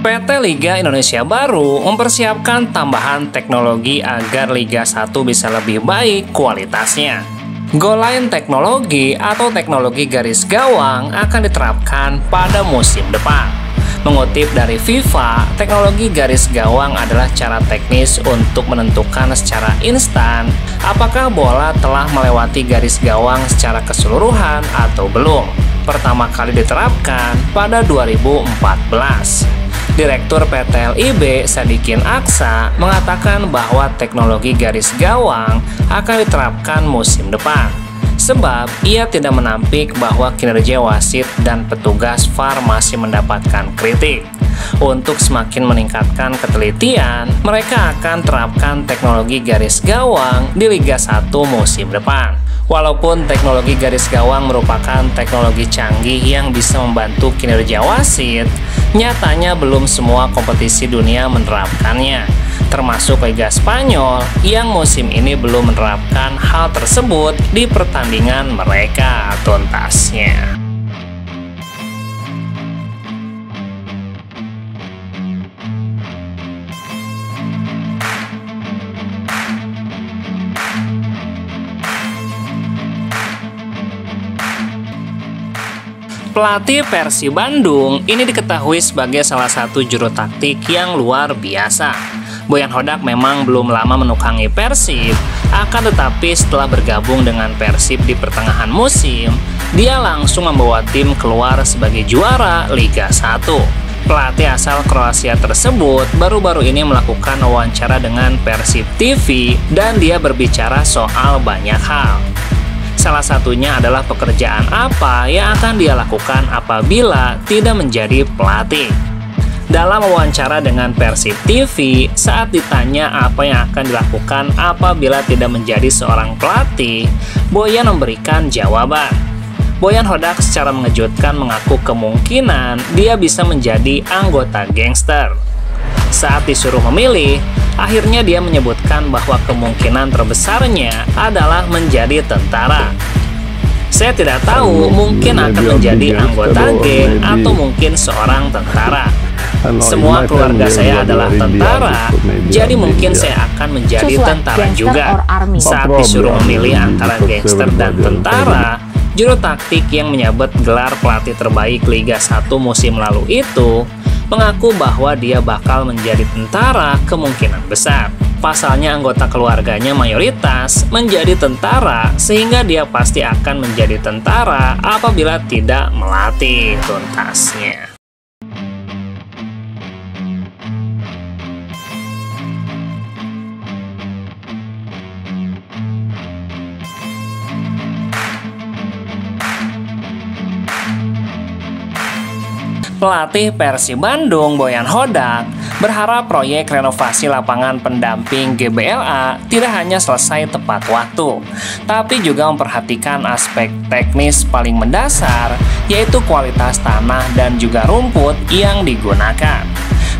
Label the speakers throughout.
Speaker 1: PT Liga Indonesia Baru mempersiapkan tambahan teknologi agar Liga 1 bisa lebih baik kualitasnya. Goal line teknologi atau teknologi garis gawang akan diterapkan pada musim depan. Mengutip dari FIFA, teknologi garis gawang adalah cara teknis untuk menentukan secara instan apakah bola telah melewati garis gawang secara keseluruhan atau belum. Pertama kali diterapkan pada 2014. Direktur PT LIB, Sadikin Aksa, mengatakan bahwa teknologi garis gawang akan diterapkan musim depan. Sebab ia tidak menampik bahwa kinerja wasit dan petugas VAR masih mendapatkan kritik. Untuk semakin meningkatkan ketelitian, mereka akan terapkan teknologi garis gawang di Liga 1 musim depan. Walaupun teknologi garis gawang merupakan teknologi canggih yang bisa membantu kinerja wasit, nyatanya belum semua kompetisi dunia menerapkannya, termasuk Liga Spanyol yang musim ini belum menerapkan hal tersebut di pertandingan mereka tuntasnya. Pelatih Persib Bandung ini diketahui sebagai salah satu juru taktik yang luar biasa. Boyan Hodak memang belum lama menukangi Persib, akan tetapi setelah bergabung dengan Persib di pertengahan musim, dia langsung membawa tim keluar sebagai juara Liga 1. Pelatih asal Kroasia tersebut baru-baru ini melakukan wawancara dengan Persib TV dan dia berbicara soal banyak hal. Salah satunya adalah pekerjaan apa yang akan dia lakukan apabila tidak menjadi pelatih. Dalam wawancara dengan Persib TV, saat ditanya apa yang akan dilakukan apabila tidak menjadi seorang pelatih, Boyan memberikan jawaban. Boyan Hodak secara mengejutkan mengaku kemungkinan dia bisa menjadi anggota gangster. Saat disuruh memilih, akhirnya dia menyebutkan bahwa kemungkinan terbesarnya adalah menjadi tentara. Saya tidak tahu, mungkin akan menjadi anggota geng atau mungkin seorang tentara. Semua keluarga saya adalah tentara, jadi mungkin saya akan menjadi tentara juga. Saat disuruh memilih antara gangster dan tentara, juru taktik yang menyabet gelar pelatih terbaik Liga 1 musim lalu itu mengaku bahwa dia bakal menjadi tentara kemungkinan besar. Pasalnya anggota keluarganya mayoritas menjadi tentara, sehingga dia pasti akan menjadi tentara apabila tidak melatih tuntasnya. Pelatih Persib Bandung, Boyan Hodak, berharap proyek renovasi lapangan pendamping GBLA tidak hanya selesai tepat waktu, tapi juga memperhatikan aspek teknis paling mendasar, yaitu kualitas tanah dan juga rumput yang digunakan.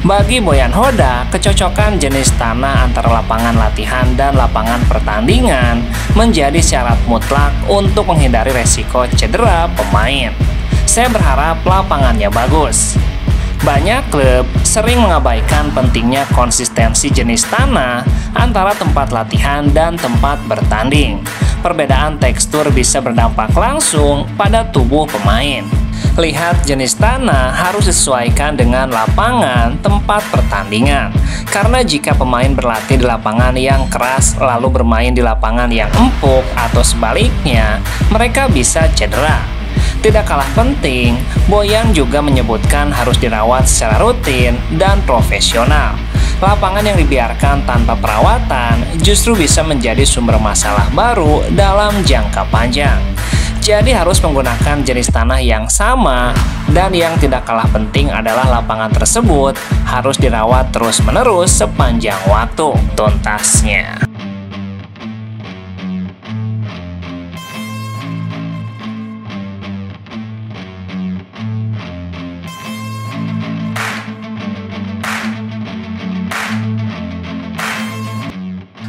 Speaker 1: Bagi Boyan Hodak, kecocokan jenis tanah antara lapangan latihan dan lapangan pertandingan menjadi syarat mutlak untuk menghindari resiko cedera pemain. Saya berharap lapangannya bagus. Banyak klub sering mengabaikan pentingnya konsistensi jenis tanah antara tempat latihan dan tempat bertanding. Perbedaan tekstur bisa berdampak langsung pada tubuh pemain. Lihat jenis tanah harus disesuaikan dengan lapangan tempat pertandingan. Karena jika pemain berlatih di lapangan yang keras lalu bermain di lapangan yang empuk atau sebaliknya, mereka bisa cedera. Tidak kalah penting, Boyan juga menyebutkan harus dirawat secara rutin dan profesional. Lapangan yang dibiarkan tanpa perawatan justru bisa menjadi sumber masalah baru dalam jangka panjang. Jadi harus menggunakan jenis tanah yang sama, dan yang tidak kalah penting adalah lapangan tersebut harus dirawat terus-menerus sepanjang waktu tuntasnya.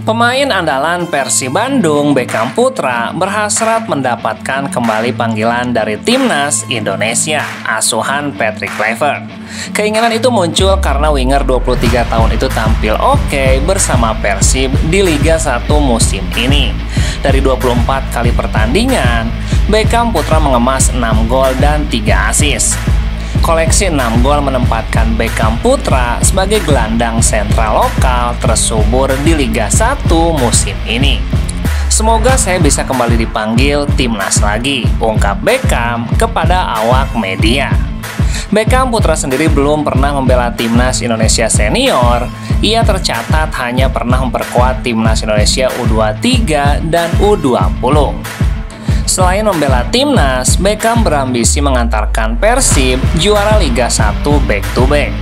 Speaker 1: Pemain andalan Persib Bandung, Beckham Putra, berhasrat mendapatkan kembali panggilan dari Timnas Indonesia, asuhan Patrick Kluivert. Keinginan itu muncul karena winger 23 tahun itu tampil oke bersama Persib di Liga 1 musim ini. Dari 24 kali pertandingan, Beckham Putra mengemas 6 gol dan 3 assist. Koleksi 6 gol menempatkan Beckham Putra sebagai gelandang sentral lokal tersubur di Liga 1 musim ini. Semoga saya bisa kembali dipanggil timnas lagi, ungkap Beckham kepada awak media. Beckham Putra sendiri belum pernah membela timnas Indonesia senior. Ia tercatat hanya pernah memperkuat timnas Indonesia U23 dan U20. Selain membela timnas, Beckham berambisi mengantarkan Persib juara Liga 1 back-to-back.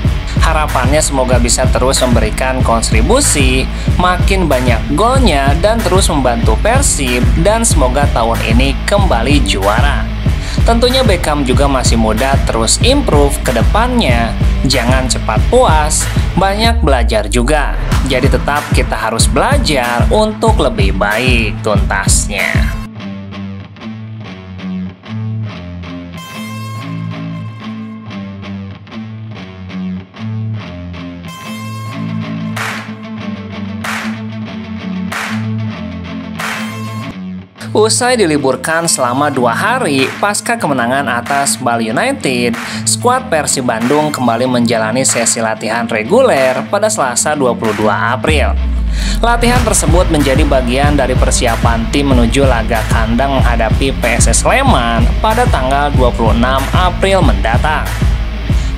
Speaker 1: Harapannya semoga bisa terus memberikan kontribusi, makin banyak golnya dan terus membantu Persib, dan semoga tahun ini kembali juara. Tentunya Beckham juga masih muda, terus improve ke depannya. Jangan cepat puas, banyak belajar juga. Jadi tetap kita harus belajar untuk lebih baik tuntasnya. Usai diliburkan selama 2 hari pasca kemenangan atas Bali United, skuad Persib Bandung kembali menjalani sesi latihan reguler pada Selasa 22 April. Latihan tersebut menjadi bagian dari persiapan tim menuju laga kandang menghadapi PSS Sleman pada tanggal 26 April mendatang.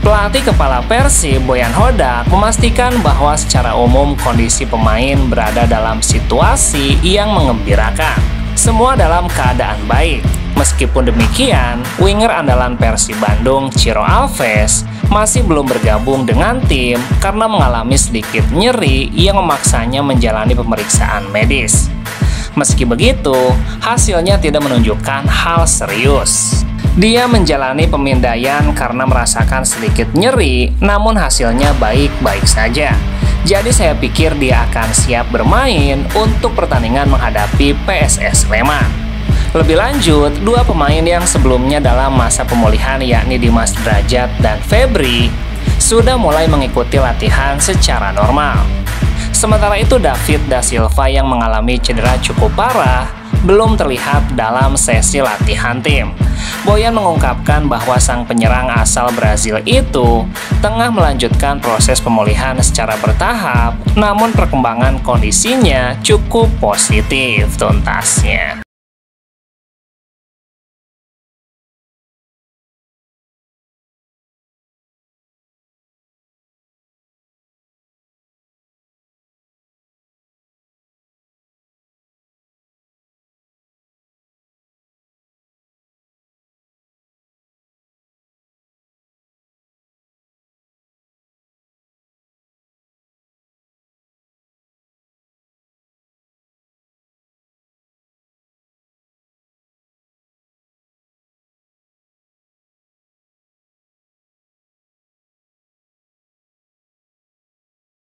Speaker 1: Pelatih kepala Persib, Boyan Hodak, memastikan bahwa secara umum kondisi pemain berada dalam situasi yang mengembirakan. Semua dalam keadaan baik. Meskipun demikian, winger andalan Persib Bandung, Ciro Alves, masih belum bergabung dengan tim karena mengalami sedikit nyeri yang memaksanya menjalani pemeriksaan medis. Meski begitu, hasilnya tidak menunjukkan hal serius. Dia menjalani pemindaian karena merasakan sedikit nyeri, namun hasilnya baik-baik saja. Jadi saya pikir dia akan siap bermain untuk pertandingan menghadapi PSS Sleman. Lebih lanjut, 2 pemain yang sebelumnya dalam masa pemulihan yakni Dimas Drajat dan Febri sudah mulai mengikuti latihan secara normal. Sementara itu David da Silva yang mengalami cedera cukup parah belum terlihat dalam sesi latihan tim. Boyan mengungkapkan bahwa sang penyerang asal Brazil itu tengah melanjutkan proses pemulihan secara bertahap, namun perkembangan kondisinya cukup positif tuntasnya.